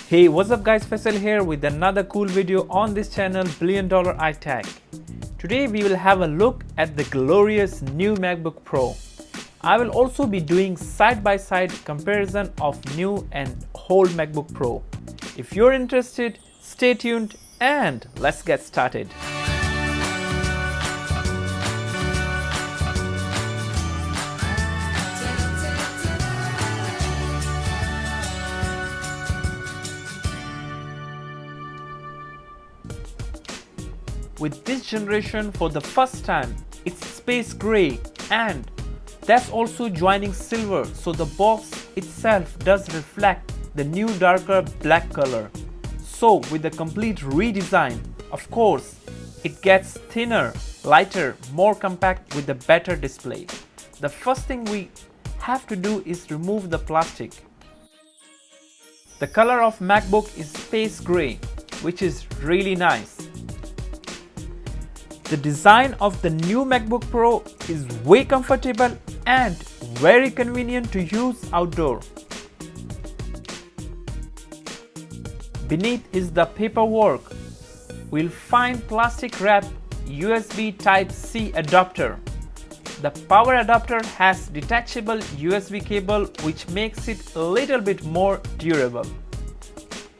Hey, what's up guys, Faisal here with another cool video on this channel, $1 Billion iTech. Today we will have a look at the glorious new MacBook Pro. I will also be doing side-by-side comparison of new and old MacBook Pro. If you're interested, stay tuned and let's get started. With this generation, for the first time, it's space gray and that's also joining silver, so the box itself does reflect the new darker black color. So with the complete redesign, of course, it gets thinner, lighter, more compact with a better display. The first thing we have to do is remove the plastic. The color of MacBook is space gray, which is really nice. The design of the new MacBook Pro is way comfortable and very convenient to use outdoor. Beneath is the paperwork. We'll find plastic wrapped USB Type-C adapter. The power adapter has detachable USB cable which makes it a little bit more durable.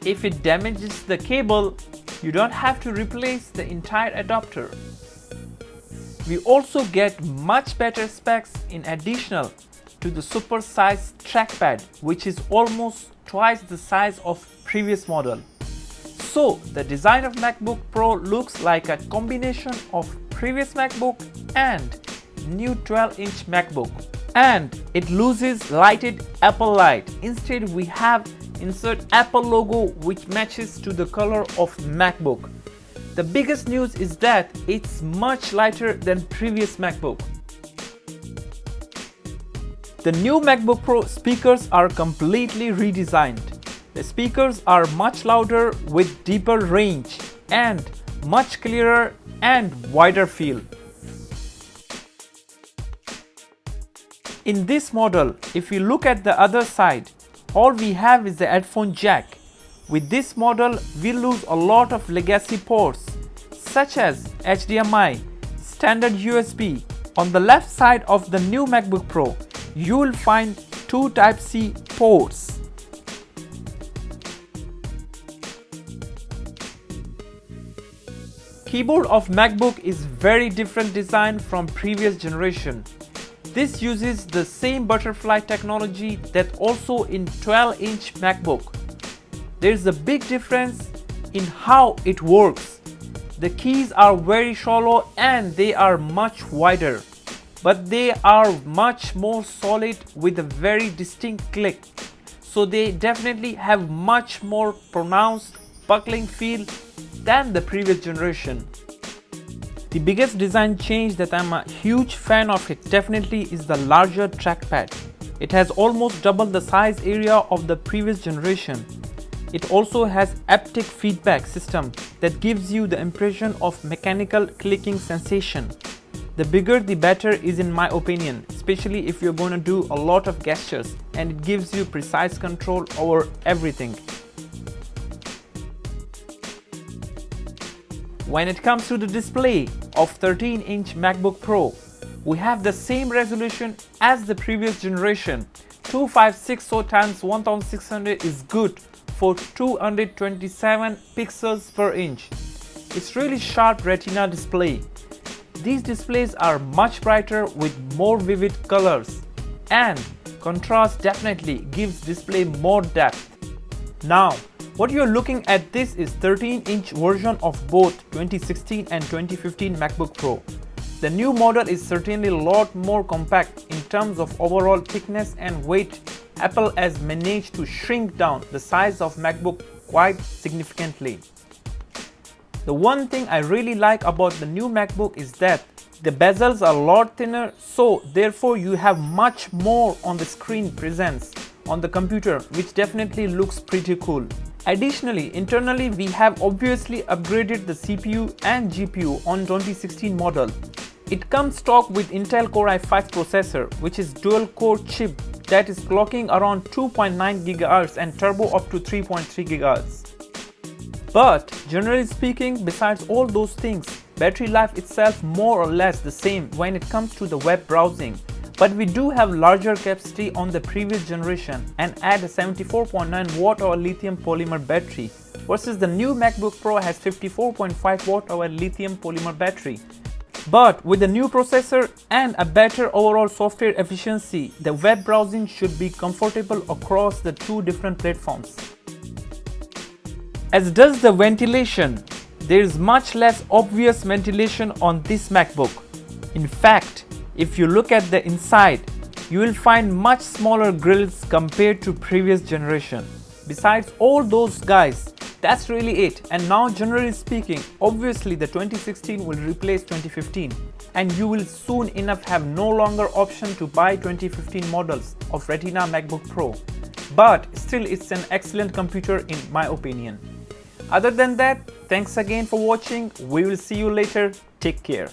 If it damages the cable, you don't have to replace the entire adapter. We also get much better specs in addition to the super-sized trackpad, which is almost twice the size of previous model. So the design of MacBook Pro looks like a combination of previous MacBook and new 12-inch MacBook. And it loses lighted Apple light. Instead we have insert Apple logo which matches to the color of MacBook. The biggest news is that it's much lighter than previous MacBook. The new MacBook Pro speakers are completely redesigned. The speakers are much louder with deeper range and much clearer and wider field. In this model, if you look at the other side, all we have is the headphone jack. With this model, we lose a lot of legacy ports such as HDMI, standard USB. On the left side of the new MacBook Pro, you will find two Type-C ports. Keyboard of MacBook is very different design from previous generation. This uses the same butterfly technology that also in 12-inch MacBook. There is a big difference in how it works. The keys are very shallow and they are much wider, but they are much more solid with a very distinct click. So they definitely have much more pronounced buckling feel than the previous generation. The biggest design change that I'm a huge fan of it definitely is the larger trackpad. It has almost double the size area of the previous generation. It also has haptic feedback system that gives you the impression of mechanical clicking sensation. The bigger the better is in my opinion, especially if you're going to do a lot of gestures, and it gives you precise control over everything. When it comes to the display of 13-inch MacBook Pro, we have the same resolution as the previous generation. 2560 x 1600 is good for 227 pixels per inch. It's really sharp Retina display. These displays are much brighter with more vivid colors, and contrast definitely gives display more depth. Now, what you're looking at this is 13-inch version of both 2016 and 2015 MacBook Pro. The new model is certainly a lot more compact in terms of overall thickness and weight. Apple has managed to shrink down the size of MacBook quite significantly. The one thing I really like about the new MacBook is that the bezels are a lot thinner, so therefore you have much more on the screen presence on the computer, which definitely looks pretty cool. Additionally, internally we have obviously upgraded the CPU and GPU on 2016 model. It comes stock with Intel Core i5 processor, which is dual core chip that is clocking around 2.9 GHz and turbo up to 3.3 GHz. But generally speaking, besides all those things, battery life itself more or less the same when it comes to the web browsing. But we do have larger capacity on the previous generation and add a 74.9 watt-hour lithium polymer battery versus the new MacBook Pro has 54.5 watt-hour lithium polymer battery. But with the new processor and a better overall software efficiency, the web browsing should be comfortable across the two different platforms. As does the ventilation, there is much less obvious ventilation on this MacBook. In fact, if you look at the inside, you will find much smaller grills compared to previous generation. Besides all those guys, that's really it. And now generally speaking, obviously the 2016 will replace 2015 and you will soon enough have no longer option to buy 2015 models of Retina MacBook Pro. But still it's an excellent computer in my opinion. Other than that, thanks again for watching. We will see you later. Take care.